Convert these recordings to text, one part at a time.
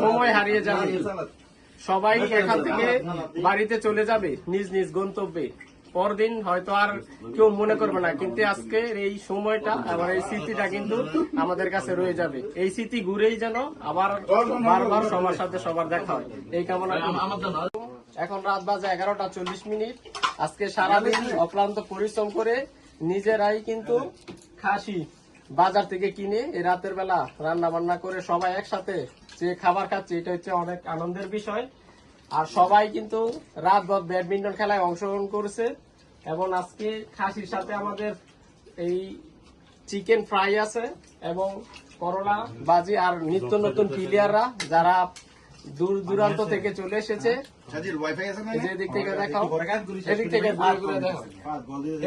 সময় হারিয়ে যাবে, সবাই এখান থেকে বাড়িতে চলে যাবে নিজ নিজ গন্তব্যে। পরদিন হয়তো আর কেউ মনে করবে না, কিন্তু আজকে এই সময়টা এবং এই স্মৃতিটা কিন্তু আমাদের কাছে রয়ে যাবে। এই স্মৃতি ঘুরেই যেন আবার বারবার সবার সাথে সবার দেখা হয়, এই কামনা। এখন রাত বাজে 11:40। আজকে সারাদিন অক্লান্ত পরিশ্রম করে নিজেরাই কিন্তু খাসি বাজার থেকে কিনে এই রাতের বেলা রান্না বান্না করে সবাই একসাথে যে খাবার খাচ্ছে, এটা হচ্ছে অনেক আনন্দের বিষয়। আর সবাই কিন্তু রাতভর ব্যাডমিন্টন খেলায় অংশগ্রহণ করেছে। এবং আজকে খাসির সাথে আমাদের এই চিকেন ফ্রাই আছে এবং করলা বাজি আর নিত্য নতুন প্লেয়াররা যারা দূর দূরান্ত থেকে চলে এসেছে। এদিক থেকে দেখাও, এদিক থেকে দেখাও,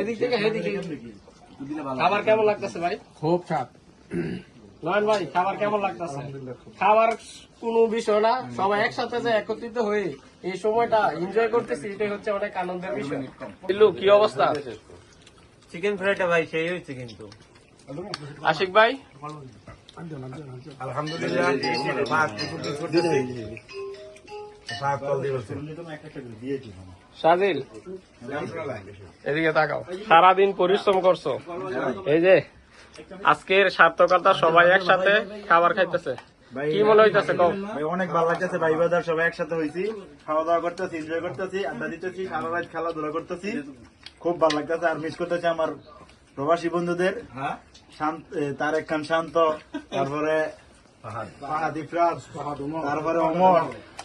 এদিক থেকে এদিকে। খাবার কেমন লাগতেছে ভাই? খুব স্বাদ। নয়ন ভাই, খাবার কেমন লাগতেছে? খাবার কোনো বিষয় না, সবাই একসাথে যে একত্রিত হয়ে এই সময়টা এনজয় করতেছি, এটাই হচ্ছে অনেক আনন্দের বিষয়। বিল্লু, কি অবস্থা? চিকেন ফ্রাইটা ভাই সেই হয়েছে কিন্তু। আশিক ভাই, আলহামদুলিল্লাহ। সাজিল, এদিকে তাকাও। সারাদিন পরিশ্রম করছো, এই যে আজকের সার্থকতা, সবাই একসাথে খাবার খাইতেছে। কি মনে হইতেছে? অনেক ভালো লাগতেছে ভাই, বাজার সবাই একসাথে হয়েছি, খাওয়া দাওয়া করতেছি, এনজয় করতেছি, আড্ডা দিতেছি, সারা রাত খেলাধুলা করতেছি, খুব ভালো লাগতেছে। আর মিস করতেছি আমার প্রবাসী বন্ধুদের, তারেক খান শান্ত, তারপরে ফাহাদ ইফরাজ, তারপরে অমর,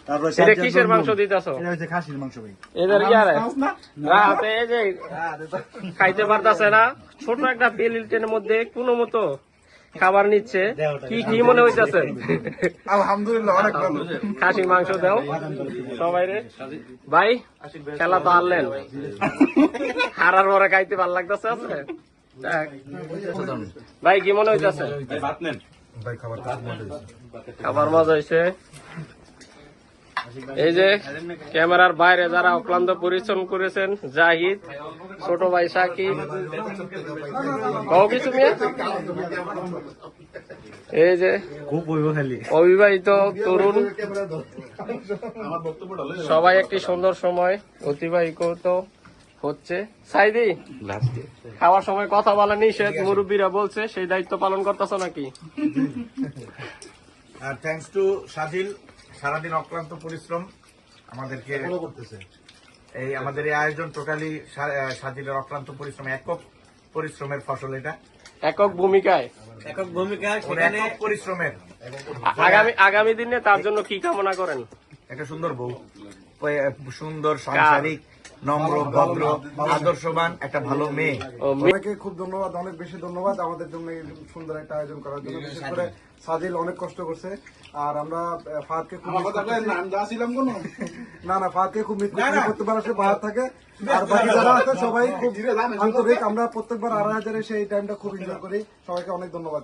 তারপরে কিসের মাংস দিতেছ? খাসির মাংস ভাই। এদের কি আরে রাতে এই যে খাইতে পারতেছে না, ছোট একটা প্লেটের মধ্যে কোনো মতো খাবার নিচ্ছে। কি কি মনে হইতেছে? আলহামদুলিল্লাহ অনেক ভালো। খাসির মাংস দাও সবাই রে। ভাই, খেলা তো হারলেন, হারার পরে খাইতে ভালো লাগতেছে। আছে ভাই, কি মনে হইতেছে? খাবার মজা হয়েছে। এই যে ক্যামেরার বাইরে যারা অক্লান্ত পরিশ্রম করেছেন, জাহিদ, ছোট ভাই সাকিব, এই যে অবিবাহিত তরুণ, সবাই একটি সুন্দর সময় অতিবাহিত হচ্ছে। সাইদি, খাওয়ার সময় কথা বলা নিষেধ, মুরব্বীরা বলছে, সেই দায়িত্ব পালন করতেছ নাকি? আর থ্যাঙ্কস টু সাজিল, সারাদিন অক্লান্ত পরিশ্রম আমাদেরকে করতেছে। এই আমাদের এই আয়োজন টোটালি সাজিলের অক্লান্ত পরিশ্রম, একক পরিশ্রমের ফসল। এটা একক ভূমিকায় একক পরিশ্রমের। আগামী দিনে তার জন্য কি কামনা করেন? একটা সুন্দর বউ, সুন্দর সাংসারিক, নম্র, ভদ্র, আদর্শবান একটা ভালো মেয়ে। সবাইকে খুব ধন্যবাদ, অনেক বেশি ধন্যবাদ আমাদের জন্য এই সুন্দর একটা আয়োজন করার জন্য। বিশেষ করে সাজিল অনেক কষ্ট করছে। আর আমরা ফাহাদকে খুব ফাহাদকে খুব মিস করছি। প্রত্যেকবার আসলে বাহার থাকে, আর বাকি যারা আছে সবাই খুব আন্তরিক। আমরা প্রত্যেকবার 2,500 সেই টাইমটা খুব এনজয় করি। সবাইকে অনেক ধন্যবাদ।